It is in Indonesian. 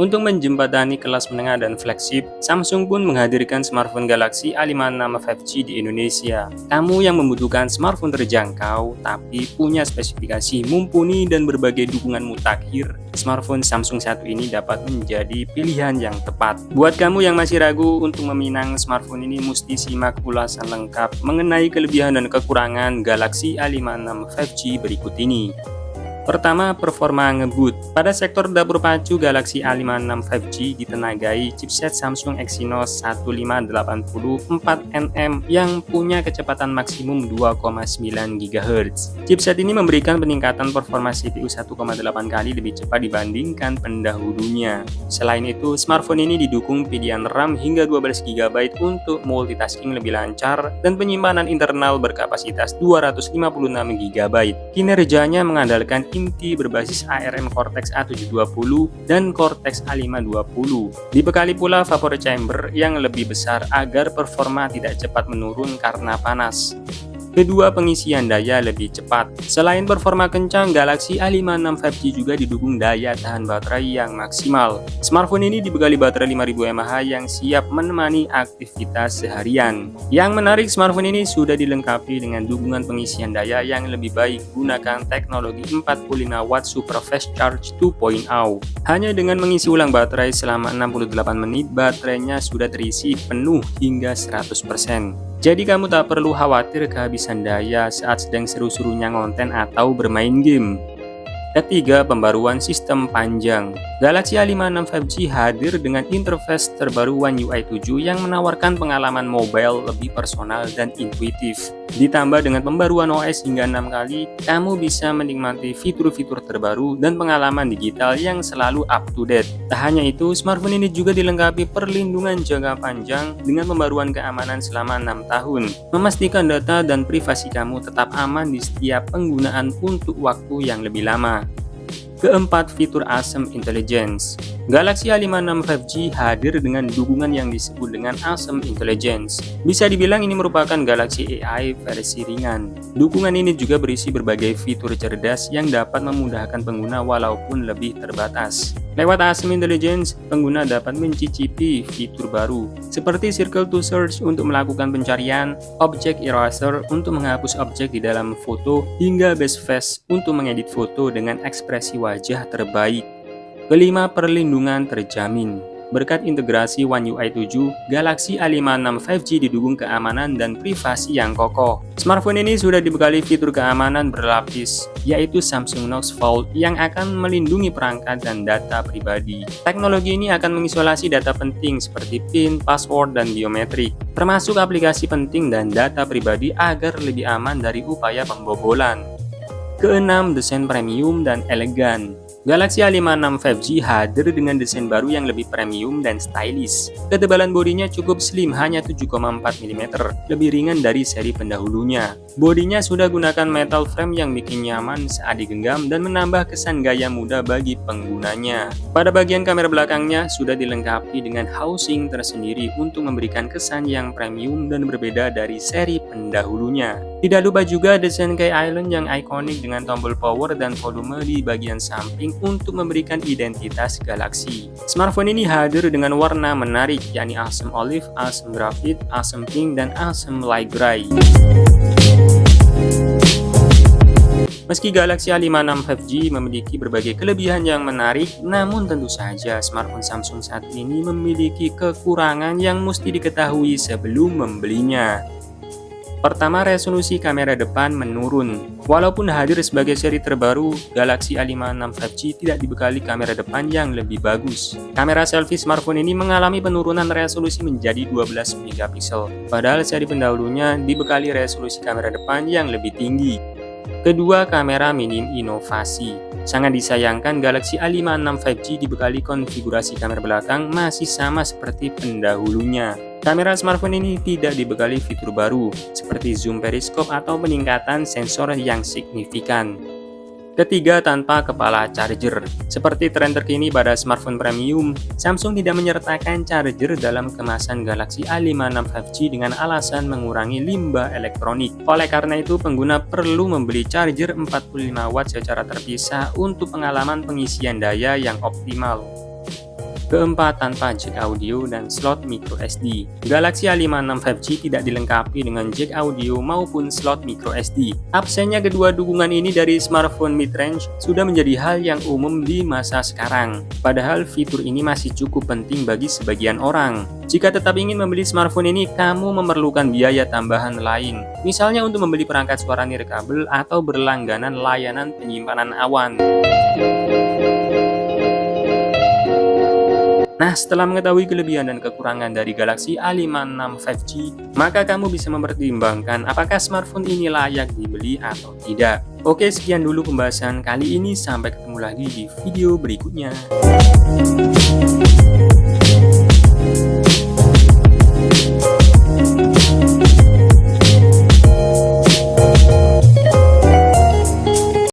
Untuk menjembatani kelas menengah dan flagship, Samsung pun menghadirkan smartphone Galaxy A56 5G di Indonesia. Kamu yang membutuhkan smartphone terjangkau, tapi punya spesifikasi mumpuni dan berbagai dukungan mutakhir, smartphone Samsung 1 ini dapat menjadi pilihan yang tepat. Buat kamu yang masih ragu untuk meminang smartphone ini, mesti simak ulasan lengkap mengenai kelebihan dan kekurangan Galaxy A56 5G berikut ini. Pertama, performa ngebut. Pada sektor dapur pacu, Galaxy A56 5G ditenagai chipset Samsung Exynos 1580 4nm yang punya kecepatan maksimum 2,9 GHz. Chipset ini memberikan peningkatan performa CPU 1,8 kali lebih cepat dibandingkan pendahulunya. Selain itu, smartphone ini didukung pilihan RAM hingga 12 GB untuk multitasking lebih lancar dan penyimpanan internal berkapasitas 256 GB. Kinerjanya mengandalkan inti berbasis ARM Cortex A720 dan Cortex A520. Dibekali pula vapor chamber yang lebih besar agar performa tidak cepat menurun karena panas. Kedua, pengisian daya lebih cepat. Selain performa kencang, Galaxy A56 5G juga didukung daya tahan baterai yang maksimal. Smartphone ini dibekali baterai 5000 mAh yang siap menemani aktivitas seharian. Yang menarik, smartphone ini sudah dilengkapi dengan dukungan pengisian daya yang lebih baik gunakan teknologi 45 Watt Super Fast Charge 2.0. Hanya dengan mengisi ulang baterai selama 68 menit, baterainya sudah terisi penuh hingga 100%. Jadi kamu tak perlu khawatir kehabisan daya saat sedang seru-serunya ngonten atau bermain game. Ketiga, pembaruan sistem panjang. Galaxy A56 5G hadir dengan interface terbaru One UI 7 yang menawarkan pengalaman mobile lebih personal dan intuitif. Ditambah dengan pembaruan OS hingga 6 kali, kamu bisa menikmati fitur-fitur terbaru dan pengalaman digital yang selalu up to date. Tak hanya itu, smartphone ini juga dilengkapi perlindungan jangka panjang dengan pembaruan keamanan selama 6 tahun, memastikan data dan privasi kamu tetap aman di setiap penggunaan untuk waktu yang lebih lama. Keempat, fitur Awesome Intelligence. Galaxy A56 5G hadir dengan dukungan yang disebut dengan Awesome Intelligence. Bisa dibilang ini merupakan Galaxy AI versi ringan. Dukungan ini juga berisi berbagai fitur cerdas yang dapat memudahkan pengguna walaupun lebih terbatas. Lewat Awesome Intelligence, pengguna dapat mencicipi fitur baru, seperti Circle to Search untuk melakukan pencarian, Object Eraser untuk menghapus objek di dalam foto, hingga Best Face untuk mengedit foto dengan ekspresi wajah terbaik. Kelima, perlindungan terjamin. Berkat integrasi One UI 7, Galaxy A56 5G didukung keamanan dan privasi yang kokoh. Smartphone ini sudah dibekali fitur keamanan berlapis, yaitu Samsung Knox Vault yang akan melindungi perangkat dan data pribadi. Teknologi ini akan mengisolasi data penting seperti PIN, password, dan biometrik, termasuk aplikasi penting dan data pribadi agar lebih aman dari upaya pembobolan. Keenam, desain premium dan elegan. Galaxy A56 5G hadir dengan desain baru yang lebih premium dan stylish. Ketebalan bodinya cukup slim, hanya 7,4 mm, lebih ringan dari seri pendahulunya. Bodinya sudah gunakan metal frame yang bikin nyaman saat digenggam dan menambah kesan gaya muda bagi penggunanya. Pada bagian kamera belakangnya sudah dilengkapi dengan housing tersendiri untuk memberikan kesan yang premium dan berbeda dari seri pendahulunya. Tidak lupa juga desain key island yang ikonik dengan tombol power dan volume di bagian samping untuk memberikan identitas Galaxy. Smartphone ini hadir dengan warna menarik, yakni Awesome Olive, Awesome Graphite, Awesome Pink, dan Awesome Light Gray. Meski Galaxy A56 5G memiliki berbagai kelebihan yang menarik, namun tentu saja smartphone Samsung saat ini memiliki kekurangan yang mesti diketahui sebelum membelinya. Pertama, resolusi kamera depan menurun. Walaupun hadir sebagai seri terbaru, Galaxy A56 5G tidak dibekali kamera depan yang lebih bagus. Kamera selfie smartphone ini mengalami penurunan resolusi menjadi 12 megapiksel, padahal seri pendahulunya dibekali resolusi kamera depan yang lebih tinggi. Kedua, kamera minim inovasi. Sangat disayangkan Galaxy A56 5G dibekali konfigurasi kamera belakang masih sama seperti pendahulunya. Kamera smartphone ini tidak dibekali fitur baru, seperti zoom periskop atau peningkatan sensor yang signifikan. Ketiga, tanpa kepala charger. Seperti tren terkini pada smartphone premium, Samsung tidak menyertakan charger dalam kemasan Galaxy A56 5G dengan alasan mengurangi limbah elektronik. Oleh karena itu, pengguna perlu membeli charger 45 watt secara terpisah untuk pengalaman pengisian daya yang optimal. Keempat, tanpa jack audio dan slot micro SD. Galaxy A56 5G tidak dilengkapi dengan jack audio maupun slot micro SD. Absennya kedua dukungan ini dari smartphone mid-range sudah menjadi hal yang umum di masa sekarang. Padahal fitur ini masih cukup penting bagi sebagian orang. Jika tetap ingin membeli smartphone ini, kamu memerlukan biaya tambahan lain. Misalnya untuk membeli perangkat suara nirkabel atau berlangganan layanan penyimpanan awan. Nah, setelah mengetahui kelebihan dan kekurangan dari Galaxy A56 5G, maka kamu bisa mempertimbangkan apakah smartphone ini layak dibeli atau tidak. Oke, sekian dulu pembahasan kali ini. Sampai ketemu lagi di video berikutnya.